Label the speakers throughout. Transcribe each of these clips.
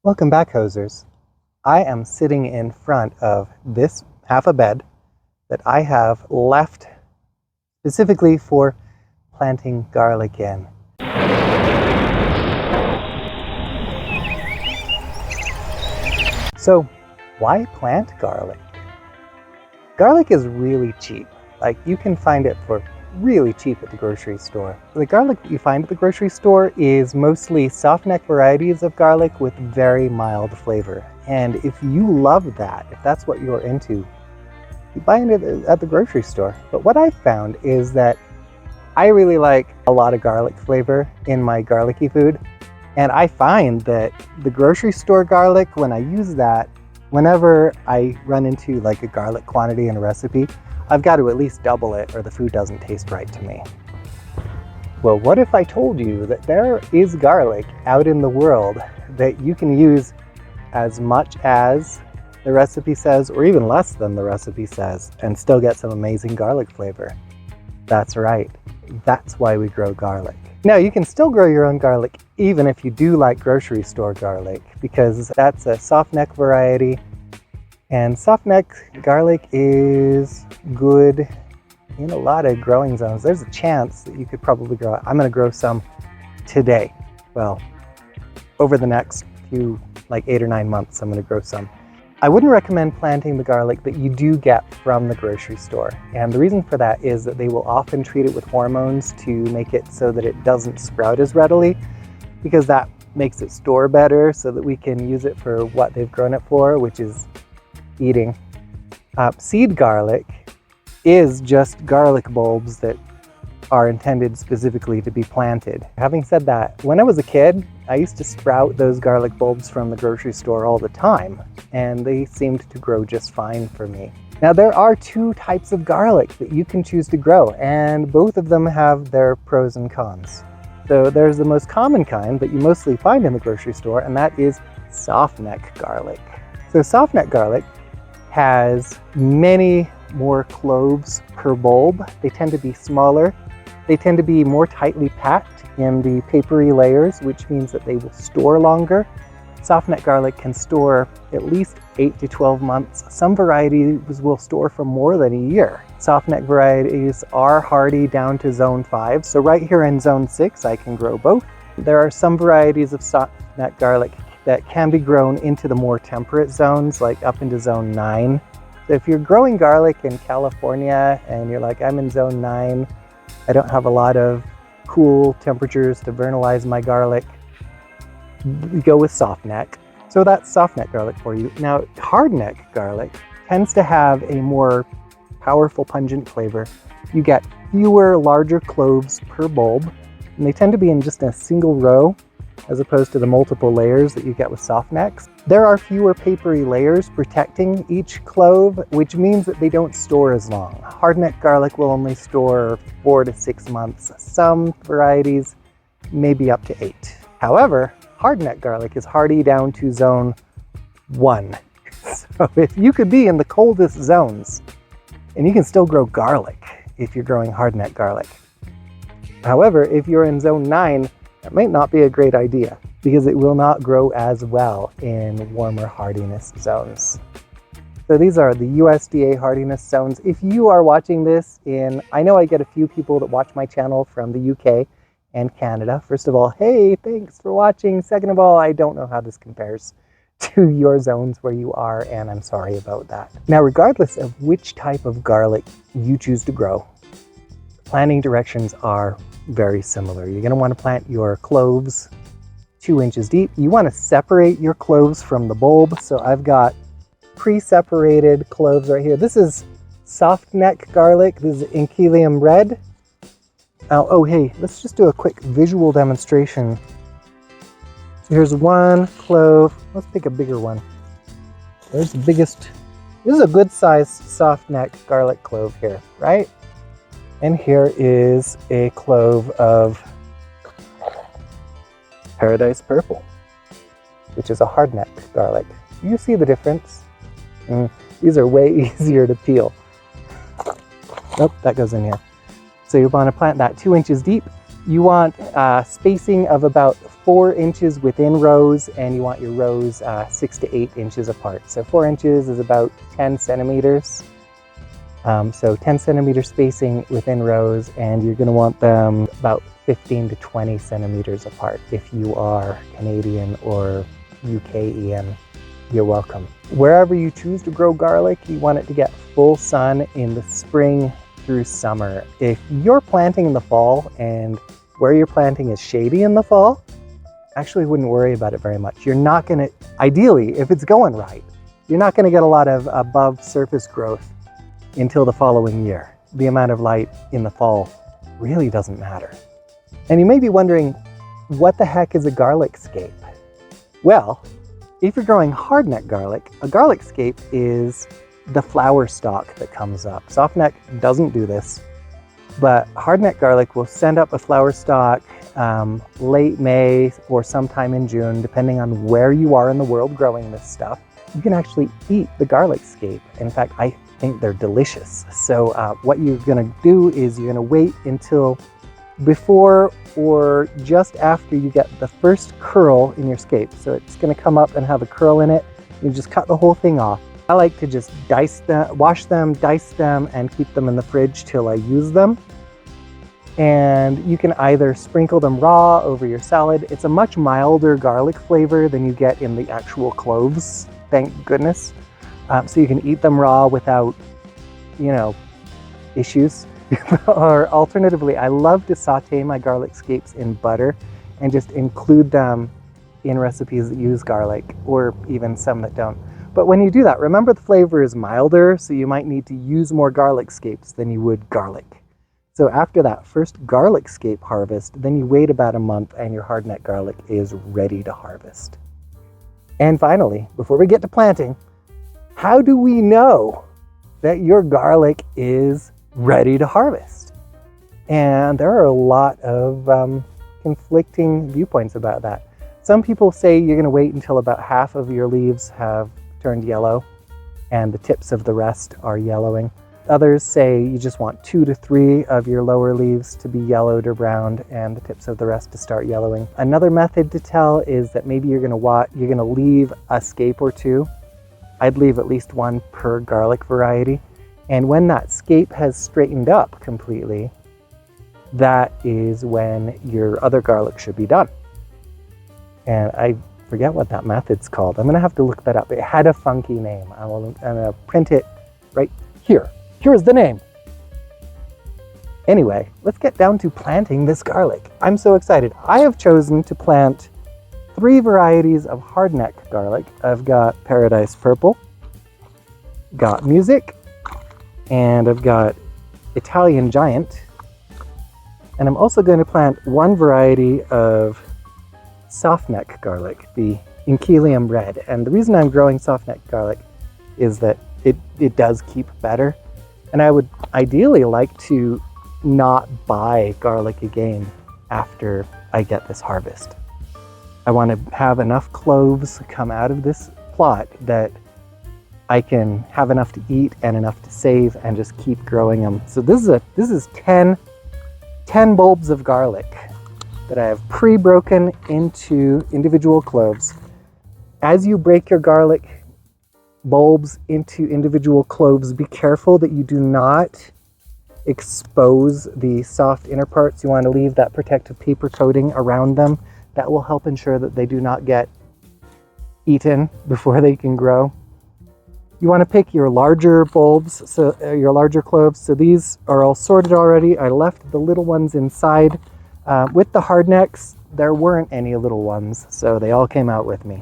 Speaker 1: Welcome back, hosers. I am sitting in front of this half a bed that I have left specifically for planting garlic in. So, why plant garlic? Garlic is really cheap. Like, you can find it for really cheap at the grocery store. The garlic that you find at the grocery store is mostly softneck varieties of garlic with very mild flavor. And if you love that, if that's what you're into, you buy it at the grocery store. But what I've found is that I really like a lot of garlic flavor in my garlicky food. And I find that the grocery store garlic, when I use that, whenever I run into like a garlic quantity in a recipe, I've got to at least double it or the food doesn't taste right to me. Well, what if I told you that there is garlic out in the world that you can use as much as the recipe says, or even less than the recipe says, and still get some amazing garlic flavor? That's right. That's why we grow garlic. Now, you can still grow your own garlic even if you do like grocery store garlic, because that's a softneck variety. And softneck garlic is good in a lot of growing zones. There's a chance that you could probably grow it. I'm going to grow some today. Well, over the next few, like 8 or 9 months, I'm going to grow some. I wouldn't recommend planting the garlic that you do get from the grocery store. And the reason for that is that they will often treat it with hormones to make it so that it doesn't sprout as readily, because that makes it store better so that we can use it for what they've grown it for, which is eating. Seed garlic is just garlic bulbs that are intended specifically to be planted. Having said that, when I was a kid, I used to sprout those garlic bulbs from the grocery store all the time, and they seemed to grow just fine for me. Now, there are 2 types of garlic that you can choose to grow, and both of them have their pros and cons. So there's the most common kind that you mostly find in the grocery store, and that is softneck garlic. So softneck garlic has many more cloves per bulb. They tend to be smaller. They tend to be more tightly packed in the papery layers, which means that they will store longer. Softneck garlic can store at least 8 to 12 months. Some varieties will store for more than a year. Softneck varieties are hardy down to zone 5. So right here in zone 6, I can grow both. There are some varieties of softneck garlic that can be grown into the more temperate zones, like up into zone 9. So if you're growing garlic in California and you're like, I'm in zone 9, I don't have a lot of cool temperatures to vernalize my garlic, you go with softneck. So that's softneck garlic for you. Now, hardneck garlic tends to have a more powerful, pungent flavor. You get fewer, larger cloves per bulb, and they tend to be in just a single row, as opposed to the multiple layers that you get with softnecks. There are fewer papery layers protecting each clove, which means that they don't store as long. Hardneck garlic will only store 4 to 6 months. Some varieties may be up to 8. However, hardneck garlic is hardy down to zone 1. So if you could be in the coldest zones, and you can still grow garlic if you're growing hardneck garlic. However, if you're in zone 9, that might not be a great idea, because it will not grow as well in warmer hardiness zones. So these are the USDA hardiness zones. If you are watching this I know I get a few people that watch my channel from the UK and Canada. First of all, hey, thanks for watching. Second of all, I don't know how this compares to your zones where you are, and I'm sorry about that. Now, regardless of which type of garlic you choose to grow, planting directions are very similar. You're going to want to plant your cloves 2 inches deep. You want to separate your cloves from the bulb. So I've got pre-separated cloves right here. This is softneck garlic. This is Inchelium red. Oh, hey, let's just do a quick visual demonstration. So here's 1 clove. Let's pick a bigger one. There's the biggest. This is a good sized softneck garlic clove here, right? And here is a clove of Paradise Purple, which is a hardneck garlic. You see the difference? These are way easier to peel. Nope, that goes in here. So you want to plant that 2 inches deep. You want spacing of about 4 inches within rows, and you want your rows 6 to 8 inches apart. So 4 inches is about 10 centimeters. So 10 centimeter spacing within rows, and you're going to want them about 15 to 20 centimeters apart. If you are Canadian or UKian, you're welcome. Wherever you choose to grow garlic, you want it to get full sun in the spring through summer. If you're planting in the fall and where you're planting is shady in the fall, actually wouldn't worry about it very much. You're not going to, ideally, if it's going right, you're not going to get a lot of above surface growth until the following year. The amount of light in the fall really doesn't matter. And you may be wondering, what the heck is a garlic scape? Well, if you're growing hardneck garlic, a garlic scape is the flower stalk that comes up. Softneck doesn't do this, but hardneck garlic will send up a flower stalk late May or sometime in June, depending on where you are in the world growing this stuff. You can actually eat the garlic scape. In fact, I think they're delicious. So what you're gonna do is you're gonna wait until before or just after you get the first curl in your scape. So it's gonna come up and have a curl in it. You just cut the whole thing off. I like to just dice them, wash them, dice them, and keep them in the fridge till I use them. And you can either sprinkle them raw over your salad. It's a much milder garlic flavor than you get in the actual cloves, thank goodness. So you can eat them raw without, you know, issues. Or alternatively, I love to saute my garlic scapes in butter and just include them in recipes that use garlic, or even some that don't. But when you do that, remember the flavor is milder, so you might need to use more garlic scapes than you would garlic. So after that first garlic scape harvest, then you wait about a month and your hardneck garlic is ready to harvest. And finally, before we get to planting, how do we know that your garlic is ready to harvest? And there are a lot of conflicting viewpoints about that. Some people say you're going to wait until about half of your leaves have turned yellow and the tips of the rest are yellowing. Others say you just want 2 to 3 of your lower leaves to be yellowed or browned and the tips of the rest to start yellowing. Another method to tell is that maybe you're going to leave a scape or two. I'd leave at least 1 per garlic variety. And when that scape has straightened up completely, that is when your other garlic should be done. And I forget what that method's called. I'm gonna have to look that up. It had a funky name. I'm gonna print it right here. Here's the name. Anyway, let's get down to planting this garlic. I'm so excited. I have chosen to plant 3 varieties of hardneck garlic. I've got Paradise Purple, got Music, and I've got Italian Giant. And I'm also going to plant 1 variety of Softneck garlic, the Inchelium Red. And the reason I'm growing Softneck garlic is that it does keep better. And I would ideally like to not buy garlic again after I get this harvest. I want to have enough cloves come out of this plot that I can have enough to eat and enough to save and just keep growing them. So this is 10 bulbs of garlic that I have pre-broken into individual cloves. As you break your garlic bulbs into individual cloves, be careful that you do not expose the soft inner parts. You want to leave that protective paper coating around them. That will help ensure that they do not get eaten before they can grow. You want to pick your larger bulbs, so your larger cloves. So these are all sorted already. I left the little ones inside. With the hardnecks, there weren't any little ones, so they all came out with me.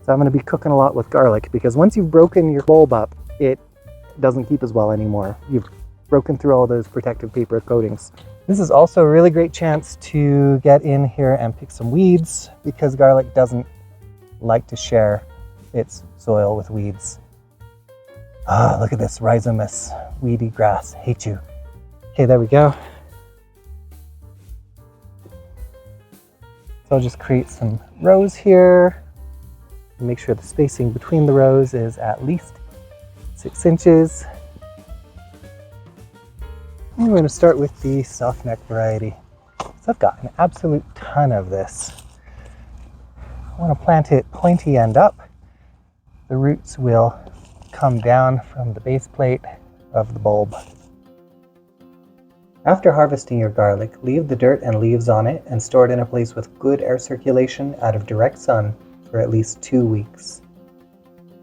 Speaker 1: So I'm going to be cooking a lot with garlic, because once you've broken your bulb up, it doesn't keep as well anymore. You've broken through all those protective paper coatings. This is also a really great chance to get in here and pick some weeds, because garlic doesn't like to share its soil with weeds. Ah, look at this rhizomous weedy grass. Hate you. Okay, there we go. So I'll just create some rows here. Make sure the spacing between the rows is at least 6 inches. I'm going to start with the Softneck variety. So I've got an absolute ton of this. I want to plant it pointy end up. The roots will come down from the base plate of the bulb. After harvesting your garlic, leave the dirt and leaves on it and store it in a place with good air circulation out of direct sun for at least 2 weeks.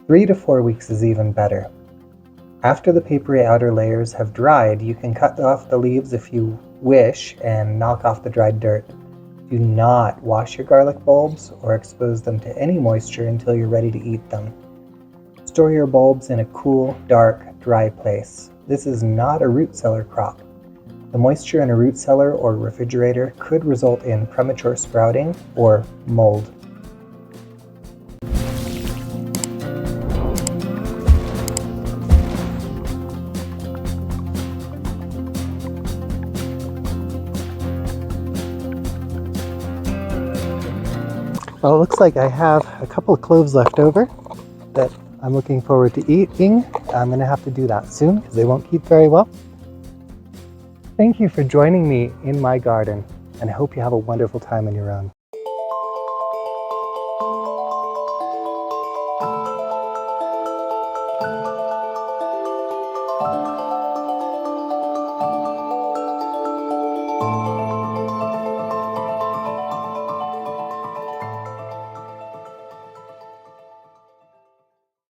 Speaker 1: 3 to 4 weeks is even better. After the papery outer layers have dried, you can cut off the leaves if you wish and knock off the dried dirt. Do not wash your garlic bulbs or expose them to any moisture until you're ready to eat them. Store your bulbs in a cool, dark, dry place. This is not a root cellar crop. The moisture in a root cellar or refrigerator could result in premature sprouting or mold. Well, it looks like I have a couple of cloves left over that I'm looking forward to eating. I'm going to have to do that soon because they won't keep very well. Thank you for joining me in my garden, and I hope you have a wonderful time on your own.